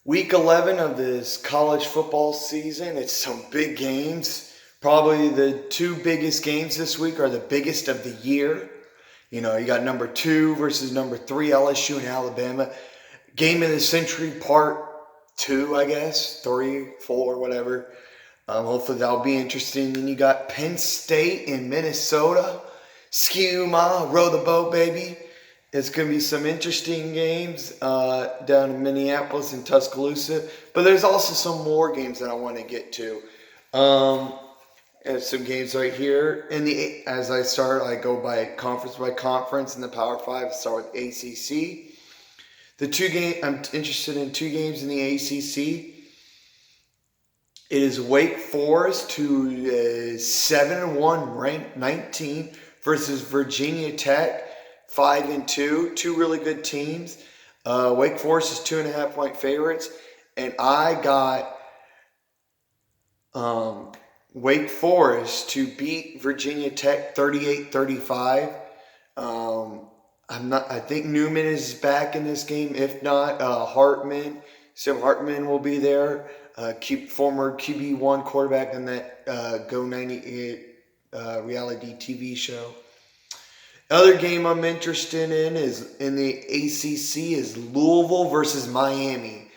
Week 11 of this college football season. It's some big games. Probably the two biggest games this week are the biggest of the year. You got number 2 versus number 3, LSU and Alabama. Game of the century, part 2, I guess. 3, 4, whatever. Hopefully that'll be interesting. Then you got Penn State and Minnesota. Skew ma, row the boat, baby. It's going to be some interesting games down in Minneapolis and Tuscaloosa. But there's also some more games that I want to get to. And some games right here. As I start, I go by conference in the Power 5. I start with ACC. I'm interested in 2 games in the ACC. It is Wake Forest, who is 7-1, ranked 19th, versus Virginia Tech, 5-2. 2 really good teams. Wake Forest is 2.5-point favorites, and I got Wake Forest to beat Virginia Tech 38-35. I think Newman is back in this game. If not, Sam Hartman will be there. Former QB1 quarterback in that Go 98 reality TV show. Other game I'm interested in is in the ACC is Louisville versus Miami.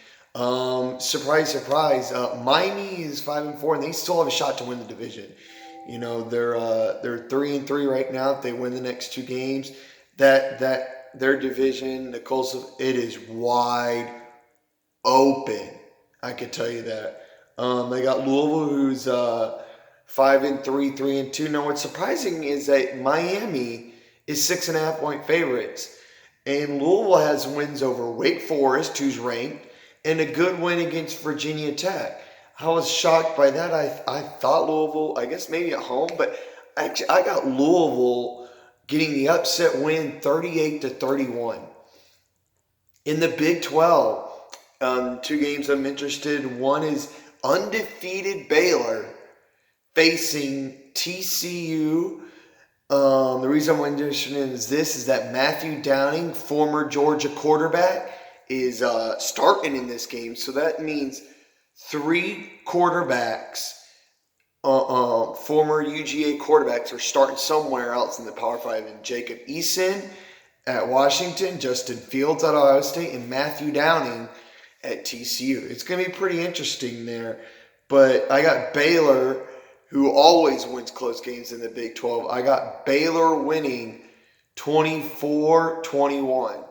Surprise, surprise. Miami is 5-4, and they still have a shot to win the division. They're 3-3 right now. If they win the next 2 games, that their division, it is wide open. I can tell you that. They got Louisville, who's 5-3, 3-2. Now, what's surprising is that Miami is 6.5-point favorites, and Louisville has wins over Wake Forest, who's ranked, and a good win against Virginia Tech. I was shocked by that. I thought Louisville, I guess maybe at home, but actually I got Louisville getting the upset win 38-31. In the Big 12, 2 games I'm interested in. One is undefeated Baylor facing TCU. The reason I'm interested in is that Matthew Downing, former Georgia quarterback, is starting in this game. So that means 3 quarterbacks, former UGA quarterbacks, are starting somewhere else in the Power 5. And Jacob Eason at Washington, Justin Fields at Ohio State, and Matthew Downing at TCU. It's going to be pretty interesting there. But I got Baylor, who always wins close games in the Big 12. I got Baylor winning 24-21.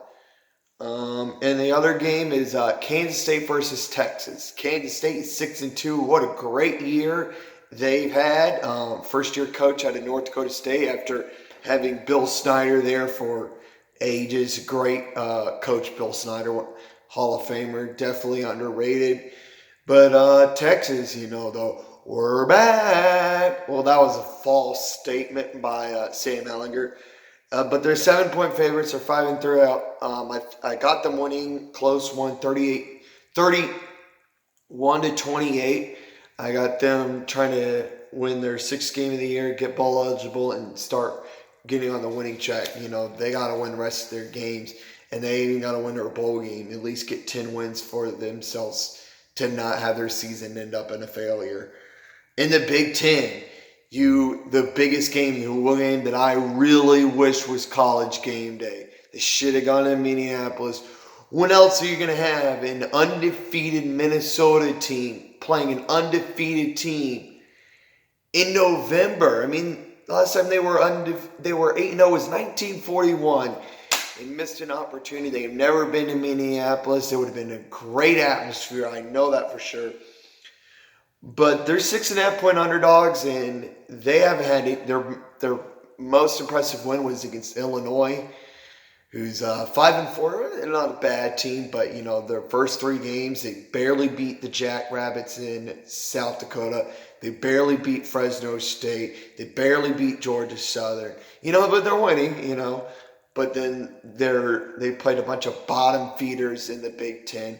And the other game is Kansas State versus Texas. Kansas State is 6-2. What a great year they've had. First-year coach out of North Dakota State after having Bill Snyder there for ages. Great coach, Bill Snyder, Hall of Famer, definitely underrated. But Texas, though, we're back. Well, that was a false statement by Sam Ellinger. But they're 7-point favorites. They're 5-3 out. I got them winning close one, 31-28. I got them trying to win their 6th game of the year, get bowl eligible, and start getting on the winning track. They got to win the rest of their games, and they even got to win their bowl game, at least get 10 wins for themselves to not have their season end up in a failure. In the Big 10, the biggest game, the one game that I really wish was College Game Day. They should have gone to Minneapolis. When else are you going to have an undefeated Minnesota team playing an undefeated team in November? I mean, last time they were 8-0 was 1941. They missed an opportunity. They've never been to Minneapolis. It would have been a great atmosphere. I know that for sure. But they're 6.5-point underdogs, and they haven't had it. Their most impressive win was against Illinois, who's 5-4. They're not a bad team, but their first 3 games, they barely beat the Jackrabbits in South Dakota. They barely beat Fresno State. They barely beat Georgia Southern. But they're winning. But then they played a bunch of bottom feeders in the Big 10.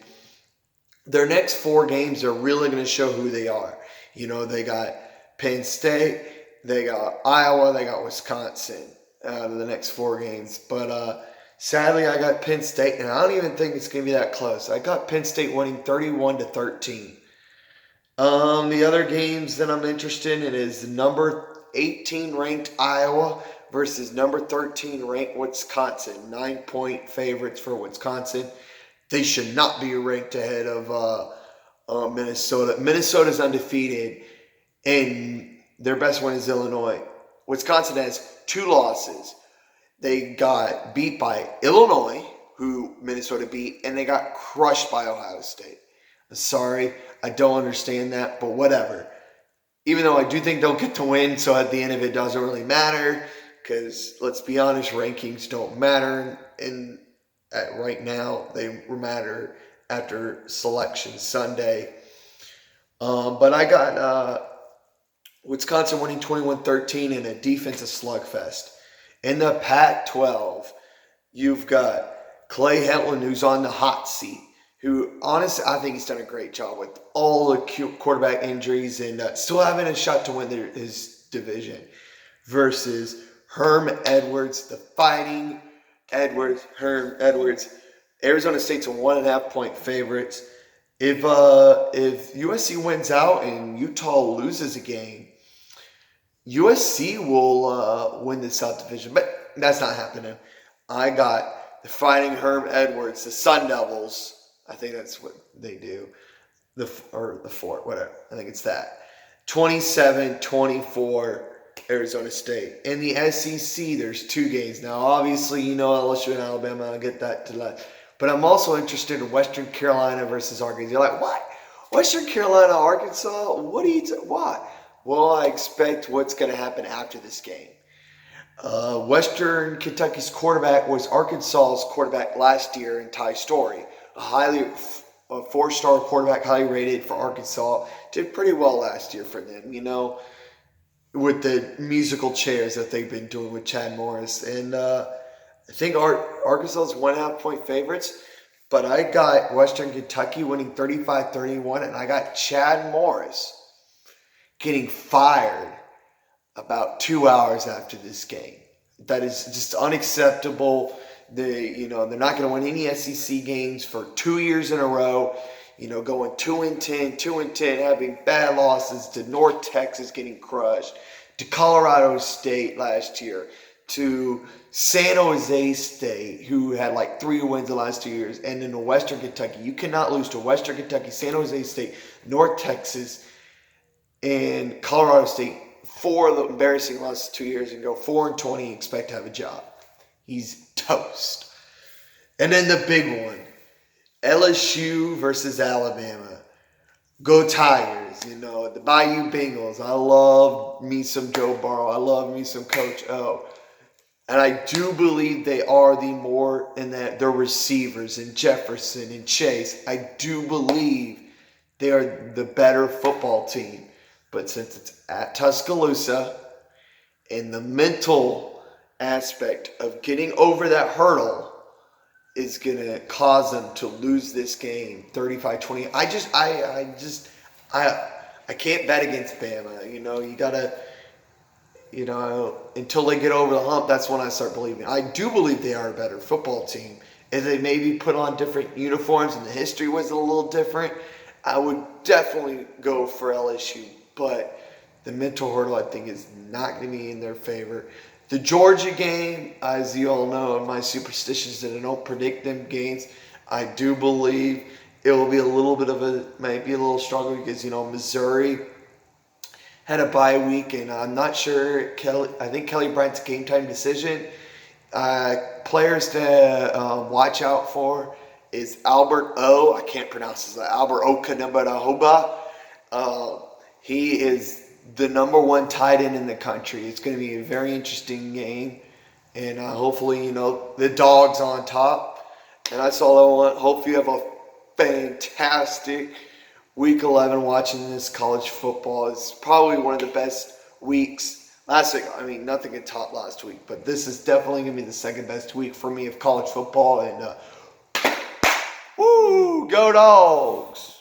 Their next 4 games are really going to show who they are. They got Penn State, they got Iowa, they got Wisconsin out of the next 4 games. But Sadly, I got Penn State, and I don't even think it's going to be that close. I got Penn State winning 31-13. The other games that I'm interested in is the number 18 ranked Iowa versus number 13 ranked Wisconsin. 9-point favorites for Wisconsin. They should not be ranked ahead of Minnesota. Minnesota's undefeated, and their best win is Illinois. Wisconsin has 2 losses. They got beat by Illinois, who Minnesota beat, and they got crushed by Ohio State. Sorry, I don't understand that, but whatever. Even though I do think they'll get to win, so at the end of it doesn't really matter, because let's be honest, rankings don't matter right now. They matter after Selection Sunday. But I got Wisconsin winning 21-13 in a defensive slugfest. In the Pac-12, you've got Clay Helton, who's on the hot seat, who, honestly, I think he's done a great job with all the quarterback injuries and still having a shot to win his division, versus Herm Edwards, the fighting Herm Edwards. Arizona State's a 1.5-point favorites. If USC wins out and Utah loses a game, USC will win the South Division, but that's not happening. I got the Fighting Herm Edwards, the Sun Devils. I think that's what they do. The Fort, whatever. I think it's that. 27-24, Arizona State. In the SEC, there's 2 games. Now, obviously, LSU and Alabama. I'll get that to that. But I'm also interested in Western Carolina versus Arkansas. You're like, what? Western Carolina, Arkansas? Why? Well, I expect what's going to happen after this game. Western Kentucky's quarterback was Arkansas's quarterback last year in Ty Story. A 4-star quarterback, highly rated for Arkansas. Did pretty well last year for them, with the musical chairs that they've been doing with Chad Morris. And I think Arkansas's 1.5-point favorites. But I got Western Kentucky winning 35-31, and I got Chad Morris getting fired about 2 hours after this game. That is just unacceptable. They're not going to win any SEC games for 2 years in a row. Going 2-10, having bad losses to North Texas getting crushed, to Colorado State last year, to San Jose State, who had like 3 wins the last 2 years, and then to Western Kentucky. You cannot lose to Western Kentucky, San Jose State, North Texas, and Colorado State, 4 of the embarrassing losses 2 years, and go 4-20 and expect to have a job. He's toast. And then the big one, LSU versus Alabama. Go Tigers, the Bayou Bengals. I love me some Joe Burrow. I love me some Coach O. And I do believe they are the more in that their receivers and Jefferson and Chase. I do believe they are the better football team. But since it's at Tuscaloosa, and the mental aspect of getting over that hurdle is going to cause them to lose this game 35-20. I can't bet against Bama. You got to, until they get over the hump, that's when I start believing. I do believe they are a better football team. If they maybe put on different uniforms and the history was a little different, I would definitely go for LSU. But the mental hurdle, I think, is not going to be in their favor. The Georgia game, as you all know, my superstitions that I don't predict them games, I do believe it will be a little bit of maybe a little struggle because, Missouri had a bye week, and I'm not sure. I think Kelly Bryant's game time decision. Players to watch out for is Albert O. I can't pronounce his name. Albert Okanabanahoba. He is the number 1 tight end in the country. It's going to be a very interesting game. And hopefully, the dog's on top. And that's all I want. Hope you have a fantastic Week 11 watching this college football. It's probably one of the best weeks. Last week, nothing could top last week. But this is definitely going to be the second best week for me of college football. And, woo, go Dogs!